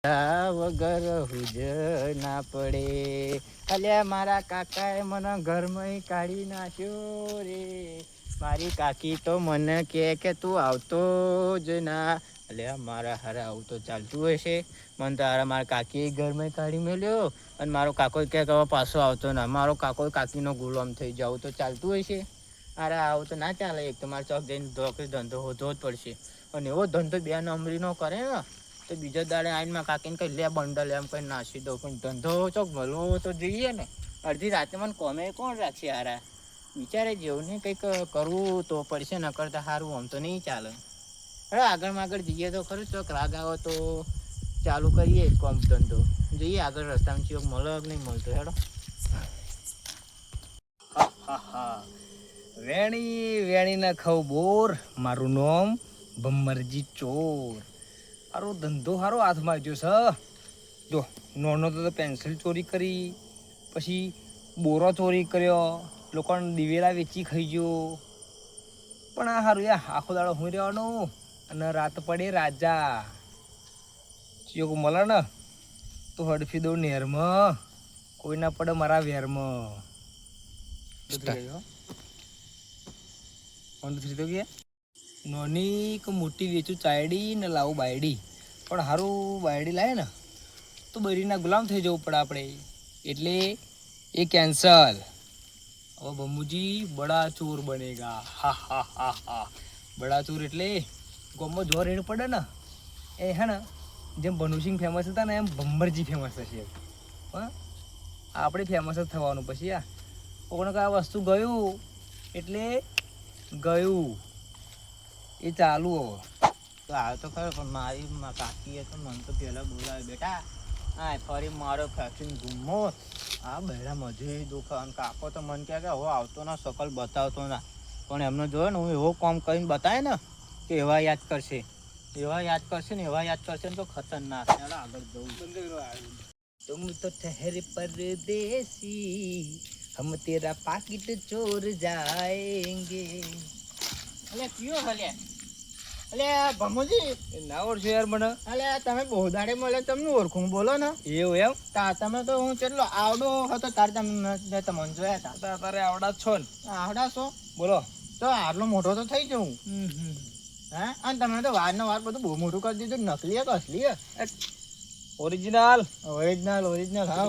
વગર હુજ ના પડે. અલ્યા મારા કાકાએ મને ઘરમાં કાઢી નાખ્યો રે. મારી કાકી તો મને કે તું આવતો જ ના. અલ્યા મારા હારા આવું તો ચાલતું હોય છે. મને તો હારા મારા કાકી ઘરમાં કાઢી મેલ્યો. અને મારો કાકો કે પાછો આવતો ના. મારો કાકો કાકીનો ગુલામ થઈ જવું તો ચાલતું હોય છે. અરે આવું તો ના ચાલે. એક તો મારે ચોક જઈને નોકરી ધંધો હોધવો જ પડશે. અને એવો ધંધો બે નંબરી નો કરે ને તો બીજા દાડે આઈને કાકીને કઈ લે બંડલ એમ કઈ નાસી દો. પણ ધંધો ચોક મળવો તો જોઈએ ને. અડધી રાતે મને કોમે કોણ રાખશે હારા. વિચારે જેવું ને કંઈક કરવું તો પડશે. ન કરતા સારું આમ તો નહીં ચાલે. હવે આગળ જઈએ તો ખરું ચોક રાગ આવે તો ચાલુ કરીએ કોમ ધંધો. જોઈએ આગળ રસ્તામાં ચિયોક મળે કે નહીં મળતો. હેડો વેણી ના ખાવ બોર. મારું નામ ભમરજી ચોર. હારો ધંધો હારો હાથમાં આવ્યો છે. જો નાનો તો પેન્સિલ ચોરી કરી, પછી બોરો ચોરી કર્યો, લોકોને દિવેલા વેચી ખાઈ ગયો. પણ આ સારું યા આખો દાડો હું રહેવાનું અને રાત પડે રાજા ચિયોક મળે ને તો હડફી દઉં નેરમાં. કોઈ ના પડે મારા વેરમાં. નોની કે મોટી વેચું ચાયડી ને લાવું બાયડી. પણ સારું બાયડી લાવે ને તો બૈરીના ગુલામ થઈ જવું પડે આપણે. એટલે એ કેન્સલ. હવે બમુજી બડા ચોર બનેગા. હા હા હા હા. બડા ચોર એટલે ગામમાં જો રેડ પડે ને એ હે ને જેમ ભનુસિંહ ફેમસ હતા ને એમ ભમરજી ફેમસ થશે. હા આપણે ફેમસ જ થવાનું પછી. કોણ આ વસ્તુ ગયું એટલે ગયું એ ચાલુ. હવે તો આવે તો ખરો પણ મારી કાકીએ તો મને તો પહેલાં બોલાવે બેટા હા ફરી મારો ફેક્ટરી ઘૂમો. હા બહેરા મજૂરી દુકાન કાકો તો મને કહે કે હવે આવતો ના શકલ બતાવતો ના. પણ એમને જોયો ને હું એવો કામ કરીને બતાવે ને કે એવા યાદ કરશે. એવા યાદ કરશે ને તો ખતરનાક. આગળ જવું. तुम तो ठहरे परदेसी हम तेरा पाकिट चोर जाएंगे. અલે કયો હલે અલે ભમુજી ના ઓળખો યાર મને. અલે તમે બહુ દાડે મળે તમને ઓળખું બોલો ને. એવું એમ? તમે તો હું કેટલો આવડો હતો તાર તમને જોયા હતા. તારે આવડા છો ને? આવડા છો બોલો તો આટલો મોટો તો થઈ જવું. હા અને તમે તો વાર નો વાર બધું બહુ મોટું કરી દીધું. નકલી કે અસલી? ओरिजिनल ओरिजिनल हाँ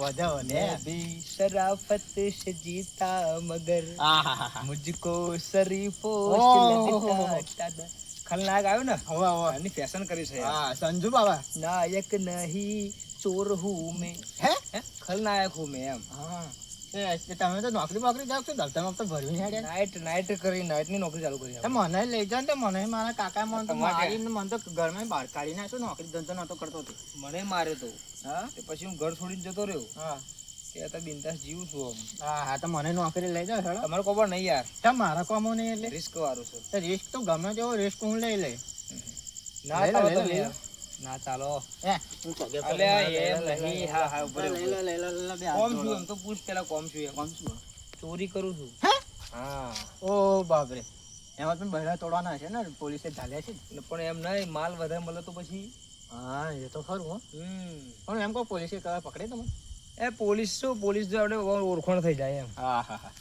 वजह मैं भी शराफत से जीता मगर मुझको शरीफों से लगता. खलनायक આવ્યો ને હવે એની ફેશન કરી છે. હા સંજુ બાબા નાયક નહીં ચોર હું મેં. હે ખલનાયક હું મેં એમ. હા તમે તો નોકરી જાવ છો. દફતરમાં તો ભર્યું નાઇટ કરી નાઇટ ની નોકરી ચાલુ કરી. મને લઈ જાવ ને. મને મારા કાકા મને તો મારીને મને તો ઘરમાં બહાર કાઢી નાખ્યો. નોકરી ધંધો નતો કરતો. મને મારે તો હા પછી હું ઘર છોડીને જતો રહ્યો. હા કે બિંદાસ જીવું છું. હા તો મને નોકરી લઈ જાવ. તમારો ખબર નહીં યાર. મારા કોમો નહીં એટલે રિસ્ક વાળું છે. રિસ્ક તો ગમે તેવો રિસ્ક હું લઈ લઈ. ના ચાલો ના ચાલો કોમ છું એમ તો પૂછ પેલા કોમ છું ચોરી કરું છું. હા ઓ બાપરે એમાં પણ બહેરા તોડવાના છે ને પોલીસે ઝાલ્યા છે. પણ એમ નહીં માલ વધારે મળે તો પછી. હા એ તો ખરું. પણ એમ કહો પોલીસે પકડે તમે? એ પોલીસ શું પોલીસ જો આપણે ઓળખાણ થઈ જાય એમ. હા હા હા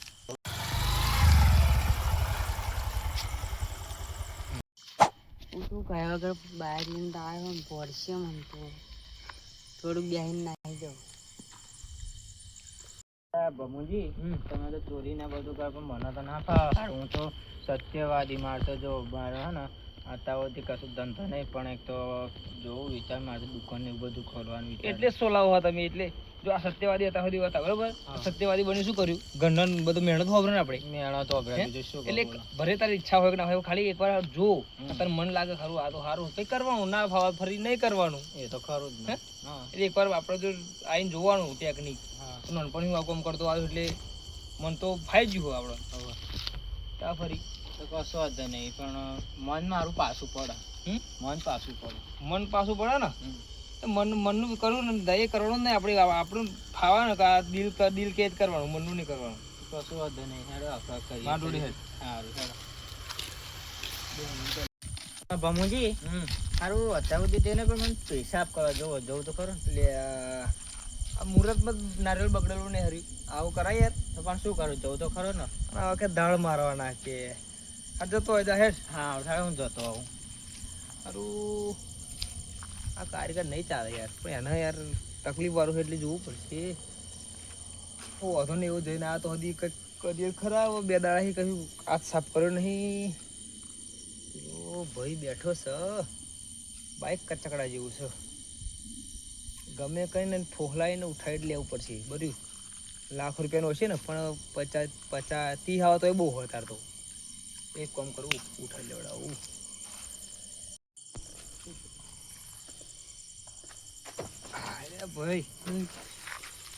તું કયા વગર બહાર લઈને આવ્યો ને પડશે મને તો થોડુંક બેહીને નાહી જાઉં. ભમુજી તમે તો ચોરી ને બધું કર પણ મને તો ના ફાવે. હું તો સત્યવાદી મારતો જો મારે હે ને અત્યારથી કશું ધંધો નહીં. પણ એક તો જોવું વિચાર મારે દુકાન ને એવું બધું ખોલવાનું વિચાર. એટલે શું લાવો તમે? એટલે જો આ સત્યવાદી હતા સુધી હતા બરોબર. સત્યવાદી બની શું કર્યું? ગંડન બધું મહેનત વાપરે ને આપણે મહેનત વાપરે. એટલે ભરે તારી ઈચ્છા હોય કે ના હોય ખાલી એકવાર જો તને મન લાગે ખરું આ તો સારું કઈ કરવાનું. ના ફાવે ફરી નહીં કરવાનું. એ તો ખરું જ ને. એટલે એકવાર આપણે જો આઈને જોવાનું ટેકનિક. નાનપણ હું કામ કરતો આવ્યો એટલે મન તો ફાઈ ગયું હોય આપણે. ત્યાં ફરી તો કશો વાંધો નહીં. પણ મન મારું પાછું પડે. મન પાછું પડે ને મનનું કરવું ને દયા કરવાનું નહીં. આપણે આપણું ફાવા ને દિલ કેદ કરવાનું. મનનું નહીં કરવાનું. કશું વાંધો નહીં. હેડો આપણે કરીએ. સારું. ભમુજી સારું અત્યાર સુધી તેને પણ મને પૈસા આપ કરવા જોવો જવું તો ખરો ને. એટલે આ મુહૂર્તમાં જ નારિયેળ બગડેલું ને હરી આવું કરાય યાર. તો પણ શું કરું જવું તો ખરો ને. આ વખત દાળ મારવાના કે આ જતો હોય જા હેડ. હા ઉઠાડે હું જતો આવું. સારું આ કારીગર નહીં ચાલે યાર પણ એને યાર તકલીફ વાળું છે એટલે જોવું પડશે. વાંધો નહીં એવું જઈને આ તો હજી કંઈક કરીએ ખરા બે દાડાથી કશું હાથ સાફ કર્યો નહીં. પેલો ભાઈ બેઠો છે બાઈક કચકડા જેવું છે. ગમે કહીને ફોહલાઈને ઉઠાડી જ લેવું પડશે બધું. લાખ રૂપિયાનું હશે ને પણ 50-30 આવે તો એ બહુ હોય તાર તો. એક કામ કરવું ઉઠાડી લેવડાવું. અરે ભાઈ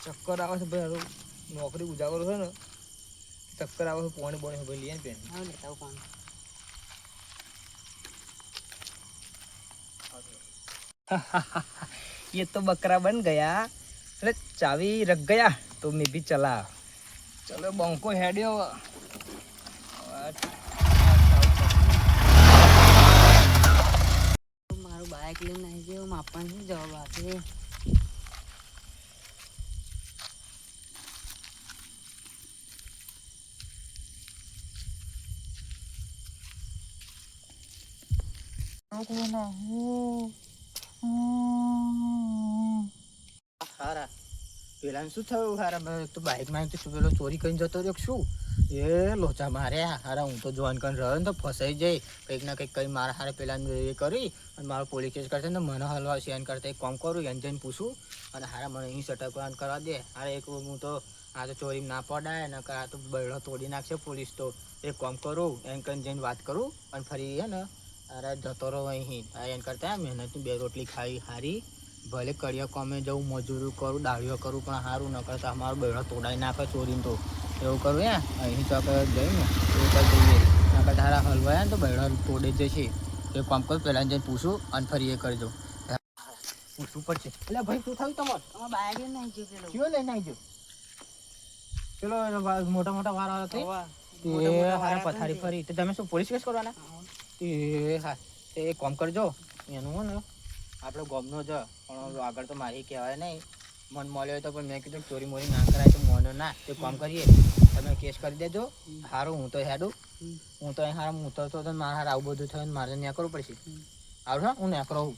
ચક્કર આવે છે ભાઈ. હારું નોકરી ઉજાગરો છે ને ચક્કર આવે છે. પોણી બોણી ભાઈ લઈએ ને પેન. હા લેતા આવું પાણી. ये तो बकरा बन गया अरे चाबी रख गया तो मैं भी चला. चलो बंको हेड्यो. મારું બાઇક લઈને આવી ગયો માપન શું જવાબ આપે. હારા પેલા શું થયું હારા તો બાઇકમાં તો શું પેલો ચોરી કરીને જતો રહ્યો કે શું એ લોચા માર્યા હારા. હું તો જોવાન કરીને રહ્યો ને તો ફસાઈ જાય કંઈક ના કંઈક કરી મારા હારે પેલા એ કરી અને મારો પોલીસ કેસ કરશે ને મને હલવા સેન કરતા એક કામ કરું એને જઈને પૂછું અને હારા મને અહીં સટક કરવા દે. હારે એક હું તો આ તો ચોરી ના પડાય ને આ તો બૈડો તોડી નાખશે પોલીસ. તો એક કામ કરું એને કરીને જઈને વાત કરું અને ફરી હે ને અરે જતો રહો અહીં. એને કરતા મહેનતની 2 રોટલી ખાઈ હારી ભલે કડિયા કોમે જવું મજૂરી કરું દાળીઓ કરું પણ સારું ન કરતા અમારો બેડો તોડાઈ નાખે ચોરીને. તો એવું કરું યા અહીં ચોક જઈને એવું કરી દઈએ ના કરતા હારા હલવાયા ને તો બેડો તોડી જશે. એ કામ કરું પહેલાં જઈને પૂછું અને ફરી એ કરજો પૂછવું પડશે. એટલે ભાઈ શું થયું તમારે? અમારું બાઇક લઈને આવી ગયો પેલો. કયો લઈને આવી ગયો પેલો મોટા મોટા વાળા હતો હોવા. એ હારા પથારી ફરી તો તમે શું પોલીસ કેસ કરવાના? એ હા એ કામ કરજો એનું હો ને આપણે ગમનો જ પણ આગળ તો મારી કહેવાય નહીં. મન મળ્યો હોય તો પણ મેં કીધું ચોરી મોરી ના કરાય તો મોનો ના તે કામ કરીએ તમે કેસ કરી દેજો. સારું હું તો હેડું. હું તો અહીં હારા ઉતરતો હતો મારે હારા આવું બધું થયું મારે ત્યાં કરવું પડશે. આવડે હું ત્યાં કરું.